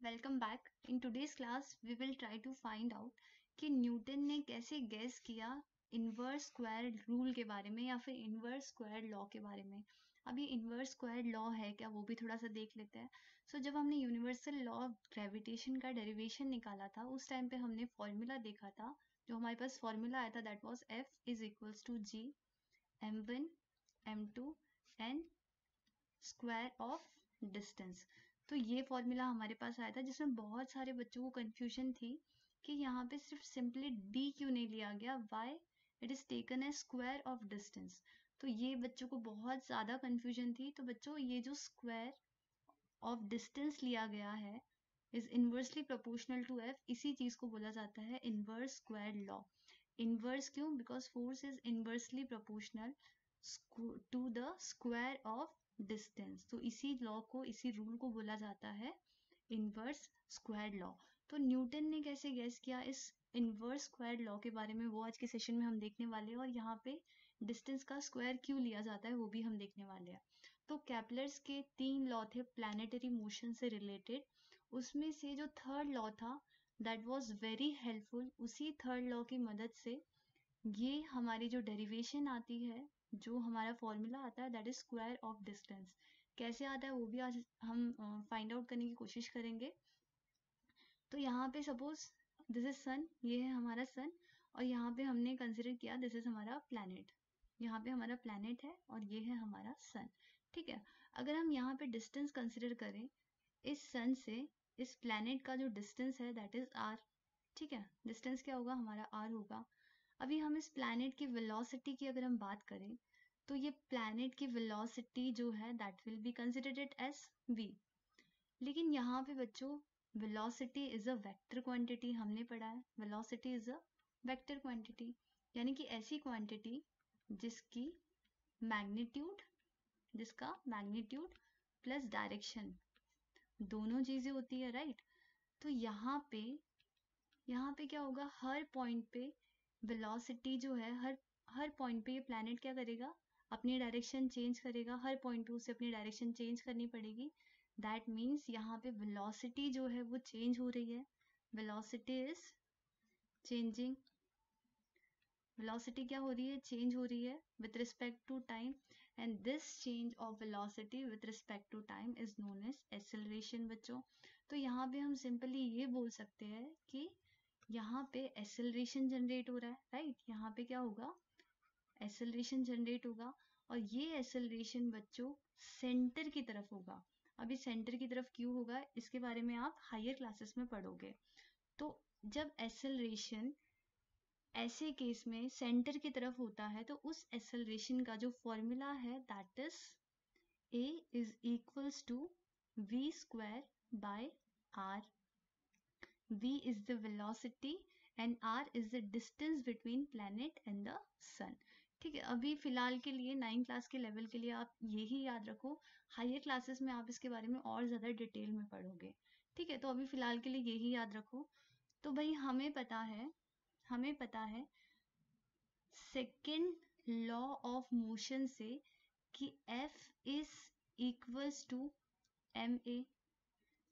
Welcome back. In today's class we will try to find out कि Newton ने कैसे guess किया inverse square rule के बारे में या फिर इनवर्स स्क्वायर लॉ के बारे में। अब ये इनवर्स स्क्वायर लॉ है क्या, वो भी थोड़ा सा देख लेते हैं। जब हमने यूनिवर्सल लॉ ऑफ ग्रेविटेशन का डेरिवेशन निकाला था उस टाइम पे हमने फॉर्मूला देखा था। जो हमारे पास फॉर्मूला आया था that was F is equals to G m1 m2 and square of distance. तो ये फॉर्मूला हमारे पास आया था जिसमें बहुत सारे बच्चों को कंफ्यूजन थी कि यहाँ पे सिर्फ सिंपली d क्यों नहीं लिया गया, why it is taken as square of distance. तो ये बच्चों को बहुत ज्यादा कंफ्यूजन थी। तो बच्चों ये जो स्क्वायर ऑफ डिस्टेंस लिया गया है is inversely proportional to f, इसी चीज को बोला जाता है इनवर्स स्क्वायर लॉ। इनवर्स क्यों? Because force is inversely proportional to the square of distance. तो इसी लॉ को, इसी रूल को बोला जाता है इनवर्स स्क्वायर लॉ। तो न्यूटन ने कैसे गैस किया इस इनवर्स स्क्वायर लॉ के बारे में, वो आज के सेशन में हम देखने वाले हैं। और यहाँ पे डिस्टेंस का स्क्वायर क्यों लिया जाता है वो भी हम देखने वाले हैं। तो केपलर्स के 3 लॉ थे प्लैनेटरी मोशन से रिलेटेड। उसमें से जो थर्ड लॉ था दैट वाज वेरी हेल्पफुल। उसी थर्ड लॉ की मदद से ये हमारी जो डेरिवेशन आती है, जो हमारा फॉर्मूला आता है that is square of distance. कैसे आता है वो भी आज हम फाइंड आउट करने की कोशिश करेंगे। तो यहाँ पे सपोज दिस इज सन, ये है हमारा सन, और यहाँ पे हमने कंसिडर किया दिस इज हमारा प्लैनेट। यहाँ पे हमारा प्लैनेट है और ये है हमारा सन। ठीक है, अगर हम यहाँ पे डिस्टेंस कंसिडर करें इस सन से इस प्लैनेट का जो डिस्टेंस है दैट इज आर। ठीक है, डिस्टेंस क्या होगा हमारा आर होगा। अभी हम इस प्लैनेट की वेलोसिटी की अगर हम बात करें तो ये प्लैनेट की वेलोसिटी जो है that will be considered as v। लेकिन यहाँ पे बच्चों velocity is a vector quantity, हमने पढ़ा है velocity is a vector quantity, यानी कि ऐसी क्वांटिटी जिसकी मैग्नीट्यूड प्लस डायरेक्शन दोनों चीजें होती है, राइट। तो यहाँ पे क्या होगा, हर पॉइंट पे वेलोसिटी जो है हर पॉइंट पे ये प्लैनेट क्या करेगा, अपनी डायरेक्शन चेंज करेगा। हर पॉइंट पे उसे अपनी डायरेक्शन चेंज करनी पड़ेगी। दैट मीन्स यहाँ पे वेलोसिटी जो है वो चेंज हो रही है। Velocity is changing. वेलोसिटी क्या हो रही है, चेंज हो रही है with respect to time, and this change of velocity with respect to time is known as acceleration बच्चों। तो यहाँ पे हम सिंपली ये बोल सकते हैं कि यहाँ पे एक्सेलरेशन जनरेट हो रहा है, राइट। यहाँ पे क्या होगा, एक्सेलरेशन जनरेट होगा, और ये एक्सेलरेशन बच्चों सेंटर की तरफ होगा। अभी सेंटर की तरफ क्यों होगा इसके बारे में आप हायर क्लासेस में पढ़ोगे। तो जब एक्सेलरेशन ऐसे केस में सेंटर की तरफ होता है तो उस एक्सेलरेशन का जो फॉर्मूला है that is a is equals to v square by r। v is the velocity and r is the distance between planet and the sun। ठीक है, अभी फिलहाल के लिए 9 क्लास के लेवल के लिए आप यही याद रखो। हायर क्लासेस में आप इसके बारे में और ज्यादा डिटेल में पढ़ोगे। ठीक है, तो अभी फिलहाल के लिए यही याद रखो। तो भाई हमें पता है सेकेंड लॉ ऑफ मोशन से कि F is equals to ma।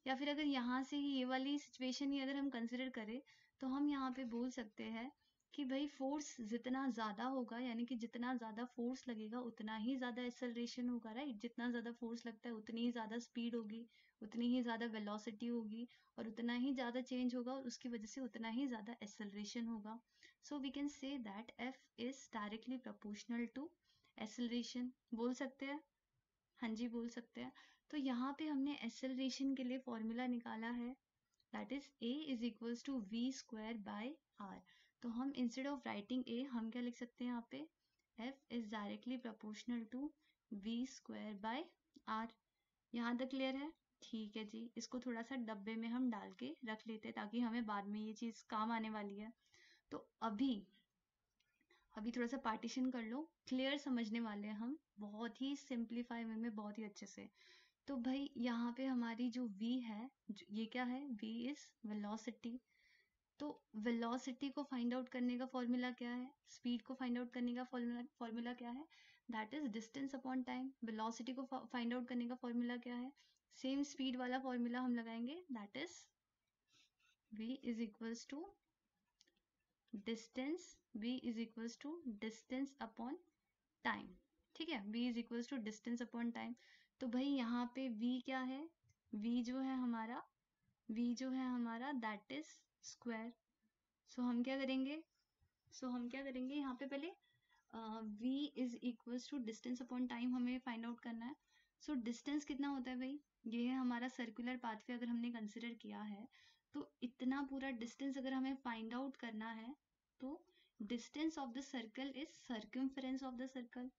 या फिर अगर यहाँ से ही ये वाली सिचुएशन ही अगर हम कंसिडर करें तो हम यहाँ पे बोल सकते हैं कि भाई फोर्स जितना ज्यादा होगा, यानी कि जितना ज्यादा फोर्स लगेगा उतना ही ज्यादा एक्सेलरेशन होगा, राइट। जितना ज्यादा फोर्स लगता है उतनी ही ज्यादा स्पीड होगी, उतनी ही ज्यादा वेलोसिटी होगी, और उतना ही ज्यादा चेंज होगा और उसकी वजह से उतना ही ज्यादा एक्सेलरेशन होगा। So we can say that F is directly proportional to acceleration. बोल सकते हैं, हाँ जी बोल सकते हैं। तो यहाँ पे हमने एक्सेलरेशन के लिए फॉर्मूला निकाला है that is a is equals to v square by r। तो हम इंस्टेड ऑफ राइटिंग a हम क्या लिख सकते हैं यहाँ पे, F is directly proportional to v square by r। यहाँ तक क्लियर है? ठीक है जी, इसको थोड़ा सा डब्बे में हम डाल के रख लेते हैं ताकि हमें बाद में ये चीज काम आने वाली है। तो अभी थोड़ा सा पार्टीशन कर लो, क्लियर समझने वाले हैं हम बहुत ही सिंप्लीफाई वे में, बहुत ही अच्छे से। तो भाई यहाँ पे हमारी जो v है, ये क्या है, v इज वेलोसिटी। तो वेलोसिटी को फाइंड आउट करने का फॉर्मूला क्या है, स्पीड को फाइंड आउट करने का फॉर्मूला क्या है, that is distance upon time. Velocity को फाइंड आउट करने का फॉर्मूला क्या है, सेम स्पीड वाला फॉर्मूला हम लगाएंगे, that is v is equals to distance, v is equals to distance upon time. ठीक है, v is equals to distance upon time. तो भाई यहाँ पे v क्या है, v जो है हमारा दैट इज स्क्वायर। सो हम क्या करेंगे, यहाँ पे पहले v is equals to distance upon time हमें फाइंड आउट करना है। सो डिस्टेंस कितना होता है भाई, ये है हमारा सर्कुलर पाथ पे अगर हमने कंसिडर किया है, तो इतना पूरा डिस्टेंस अगर हमें फाइंड आउट करना है, तो distance of the circle is circumference of the circle.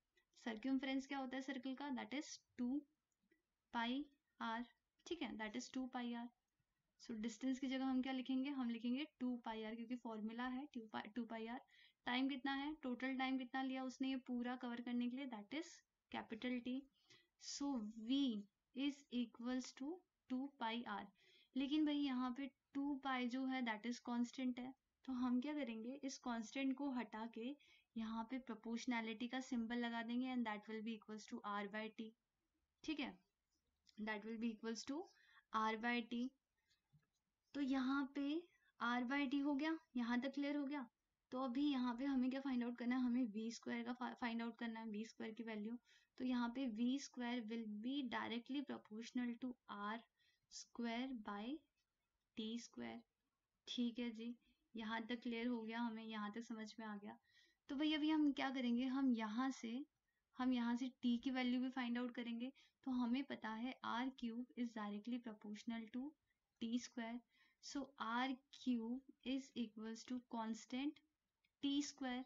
Circumference क्या होता है सर्कल का, दैट इज 2 पाई आर। ठीक है, that is 2 pi R. So distance की जगह हम क्या लिखेंगे, हम लिखेंगे 2 पाई आर, क्योंकि फॉर्मूला है 2 पाई आर। टाइम कितना है, टोटल टाइम कितना लिया उसने ये पूरा कवर करने के लिए, that is capital T. So v is equals to 2 pi R. लेकिन भाई यहाँ पे 2 पाई जो है दैट इज कांस्टेंट है, तो हम क्या करेंगे, इस कांस्टेंट को हटा के यहाँ पे प्रोपोर्शनैलिटी का सिंबल लगा देंगे and that will be equals to r by t. ठीक है, that will be equals to r by t. तो यहाँ पे r बाय टी हो गया, यहाँ तक क्लियर हो गया। तो अभी यहाँ पे हमें क्या फाइंड आउट करना है, हमें v स्क्वायर का फाइंड आउट करना है, v स्क्वायर की वैल्यू। तो यहाँ पे v square will be directly proportional to r square by t square. ठीक है जी, यहाँ तक क्लियर हो गया, हमें यहाँ तक समझ में आ गया। तो भाई अभी हम क्या करेंगे, हम यहाँ से t की वैल्यू भी फाइंड आउट करेंगे। तो हमें पता है r cube is directly proportional to t square. So r cube is equals to constant t square.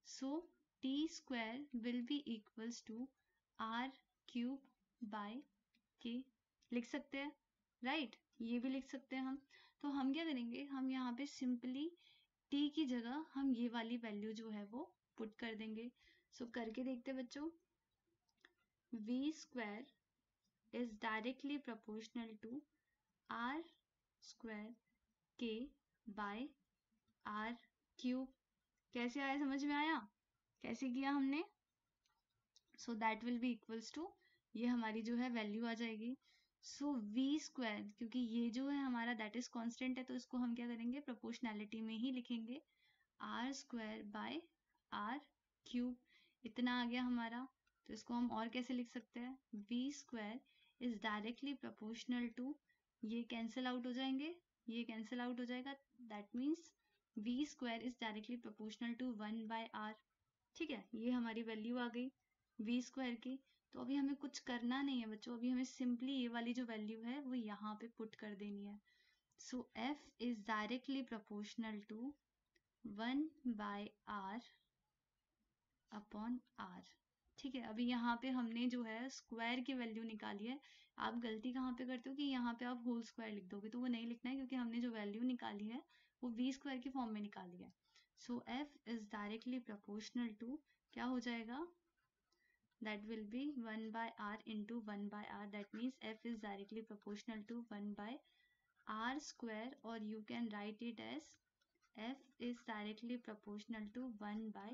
So t square will be equals to r cube by k। लिख सकते हैं, right, ये भी लिख सकते हैं हम। तो हम क्या करेंगे, हम यहाँ पे सिंपली t की जगह हम ये वाली वैल्यू जो है वो पुट कर देंगे। सो करके देखते हैं बच्चों, v square is directly proportional to r square k by r cube. कैसे आया, समझ में आया कैसे किया हमने। So that will be equals to, ये हमारी जो है वैल्यू आ जाएगी। सो v स्क्वायर, क्योंकि ये जो है हमारा दैट इज कांस्टेंट है, तो इसको हम क्या करेंगे, प्रोपोर्शनैलिटी में ही लिखेंगे, r square by r cube. इतना आ गया हमारा। तो इसको हम और कैसे लिख सकते हैं, v square is directly proportional to, ये कैंसिल आउट हो जाएंगे, ये कैंसिल आउट हो जाएगा, that means v square is directly proportional to 1 by r। ठीक है, ये हमारी वैल्यू आ गई v स्क्वायर की। तो अभी हमें कुछ करना नहीं है बच्चों, अभी हमें सिंपली ये वाली जो वैल्यू है वो यहाँ पे पुट कर देनी है। So f is directly proportional to 1 by r upon r। ठीक है, अभी यहाँ पे हमने जो है स्क्वायर की वैल्यू निकाली है। आप गलती कहाँ पे करते हो कि यहाँ पे आप होल स्क्वायर लिख दोगे, तो वो नहीं लिखना है, क्योंकि हमने जो वैल्यू निकाली है वो v स्क्वायर की फॉर्म में निकाली है। So f is directly proportional to, क्या हो जाएगा, that will be 1 by r into 1 by r, that means f is directly proportional to 1 by r square, or you can write it as f is directly proportional to 1 by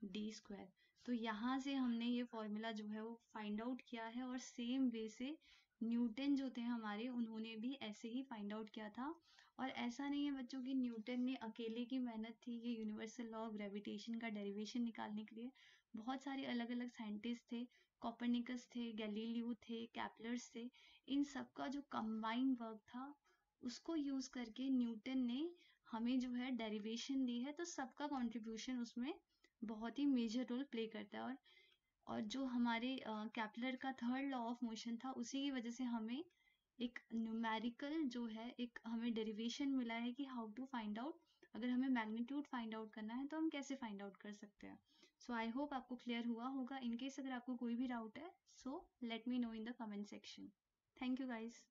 d square। तो यहाँ से हमने ये formula जो है वो find out किया है, और सेम वे से न्यूटन जो थे हमारे, उन्होंने भी ऐसे ही फाइंड आउट किया था। और ऐसा नहीं है बच्चों कि न्यूटन ने अकेले की मेहनत थी ये यूनिवर्सल लॉ ऑफ ग्रेविटेशन का डेरिवेशन निकालने के लिए। बहुत सारे अलग अलग साइंटिस्ट थे, कोपरनिकस थे, गैलीलियो थे, कैपलर्स थे, इन सब का जो कंबाइंड वर्क था उसको यूज करके न्यूटन ने हमें जो है डेरिवेशन दी है। तो सबका कंट्रीब्यूशन उसमें बहुत ही मेजर रोल प्ले करता है। और जो हमारे कैपलर का थर्ड लॉ ऑफ मोशन था, उसी की वजह से हमें एक न्यूमेरिकल जो है एक हमें डेरिवेशन मिला है कि हाउ टू फाइंड आउट, अगर हमें मैग्नीट्यूड फाइंड आउट करना है तो हम कैसे फाइंड आउट कर सकते हैं। सो आई होप आपको क्लियर हुआ होगा। इन केस अगर आपको कोई भी डाउट है, so let me know in the comment section. Thank you guys.